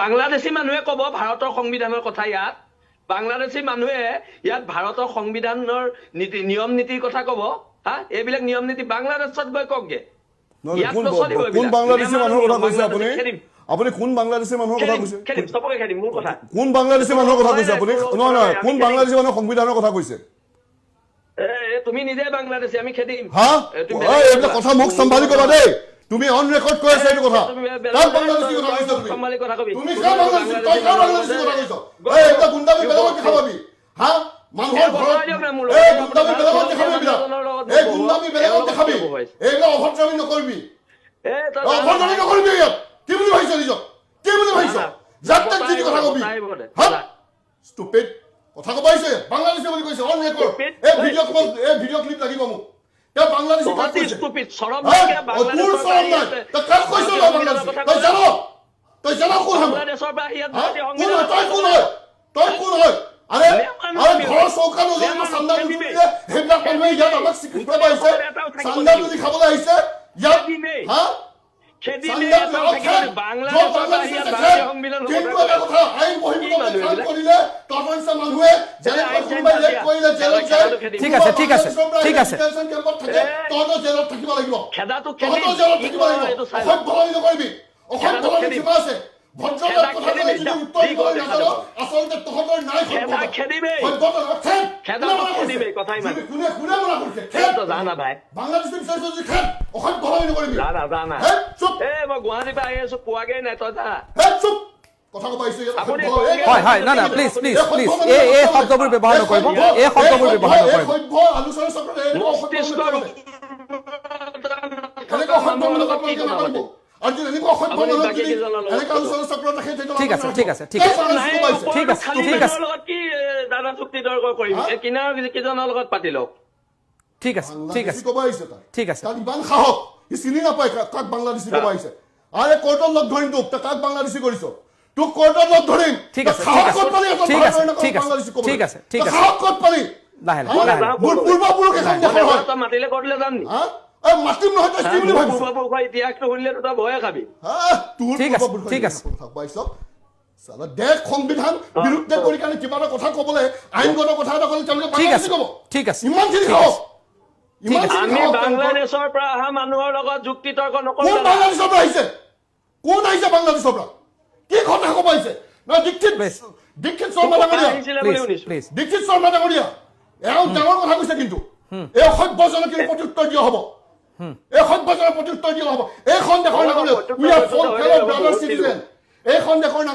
বাংলাদেশী মানুহে কব ভাৰতৰ সংবিধানৰ কথা ইয়াত বাংলাদেশী মানুহে ইয়াত ভাৰতৰ সংবিধানৰ নীতি নিয়ম নীতিৰ কথা কব হা এইবিলাক নিয়ম নীতি বাংলাদেশত গৈ কওকগে কোন বাংলাদেশী মানুহৰ কথা কৈছে আপুনি আপুনি কোন বাংলাদেশী মানুহৰ কথা কৈছে সবকে খেদিম মোৰ কথা কোন বাংলাদেশী মানুহৰ কথা কৈছে আপুনি নহয় নহয় কোন বাংলাদেশী মানুহৰ সংবিধানৰ কথা কৈছে তুমি নিজে বাংলাদেশী আমি খেদিম হা এইবিলাক কথা মোক সম্ভালি কবা দেই তুমি অন ৰেকৰ্ড কৰি আছা এইটো কথা কাক বাংলাদেশী কথা কৈছা তুমি সম্ভালি কথা কবি তুমি কাক বাংলাদেশী তই কাক বাংলাদেশী কথা কৈছ এই এটা গুন্ডামি বেলেগক দেখাবি হা মানুহৰ ঘৰত এই গুন্ডামি বেলেগক দেখাবি এই গুন্ডামি বেলেগক দেখাবি এইবিলাক অভদ্ৰামি নকৰিবি অভদ্ৰামি নকৰিবি ইয়াত কি বুলি ভাবিছ নিজক কি বুলি ভাবিছ যাক তাক যি কথা কবি হা ষ্টুপিড কথা কব আহিছে বাংলাদেশী বুলি কৈছে অন ৰেকৰ্ড এই ভিডিঅ' ক্লিপ লাগিব মোক তে বাংলাদেশী কাক কৈছে ষ্টুপিড শৰম লাগে বাংলাদেশৰ তে কাক কৈছে বাংলাদেশী তই জানো কোন হয় বাংলাদেশৰ বাহিৰত তই কোন হয় আৰে ঘৰৰ চৌকা নজৰিব চান্দা যদি সেইবিলাক মানুহে ইয়াত আমাক স্বীকৃতি পাইছে চান্দা যদি খাবলৈ আহিছে ইয়াত হা ঠিক আছে ঠিক আছে ঠিক আছে গুৱাহাটীৰ পৰা আহি আছো পোৱাগেই নাই তই যা হয় হয় না না প্লিজ প্লিজ প্লিজ এই শব্দবোৰ ব্যৱহাৰ নকৰিব এই শব্দবোৰ ব্যৱহাৰ নকৰিব ঠিক আছে ঠিক আছে ঠিক আছে ঠিক আছে ঠিক আছে কি দাদা চুক্তি তৰ্ক কৰিম কিনাৰ কিজনৰ লগত পাতি লওক ঠিক আছে ঠিক আছে ঠিক আছে ইমান সাহস ই চিনি নাপায় কাক বাংলাদেশী কব আহিছে আরে কোৰ্টত লগ ধৰিম তোক তই কাক বাংলাদেশী কৰিছ তোক কোৰ্টত লগ ধৰিম ঠিক আছে ঠিক আছে ঠিক আছে ঠিক আছে ঠিক আছে সাহস ক'ত পালি লাহে লাহে মোৰ পূৰ্বপুৰুষে এখন দেশৰ হয় মাতিলে কৰিলে যাম নি মাতিম নহয় তই কি বুলি ভাবিছ পূৰ্বপুৰুষৰ ইতিহাসটো শুনিলে তই ভয়ে খাবি ঠিক আছে ঠিক আছে দেশ সংবিধান বিৰুদ্ধে কৰি কাৰণে কিবা এটা কথা কবলৈ আইনগত কথা এটা ক'লে তেওঁলোকে ঠিক আছে ক'ব ঠিক আছে ইমানখিনি সাহস আমি বাংলাদেশৰ পৰা অহা মানুহৰ লগত যুক্তি তৰ্ক নকৰো কোন বাংলাদেশৰ পৰা আহিছে কোন আহিছে বাংলাদেশৰ পৰা কি কথা ক'ব আহিছে দীক্ষিত শৰ্মা ডাঙৰীয়া দীক্ষিত শৰ্মা ডাঙৰীয়া এওঁ ডাঙৰ কথা কৈছে কিন্তু এই সভ্যজনক প্ৰত্যুত্তৰ দিয়া হ'ব এই সভ্যজনক প্ৰত্যুত্তৰ দিয়া হ'ব এইখন দেশৰ নাগৰিক we are for fellow brother citizen এইখন দেশৰ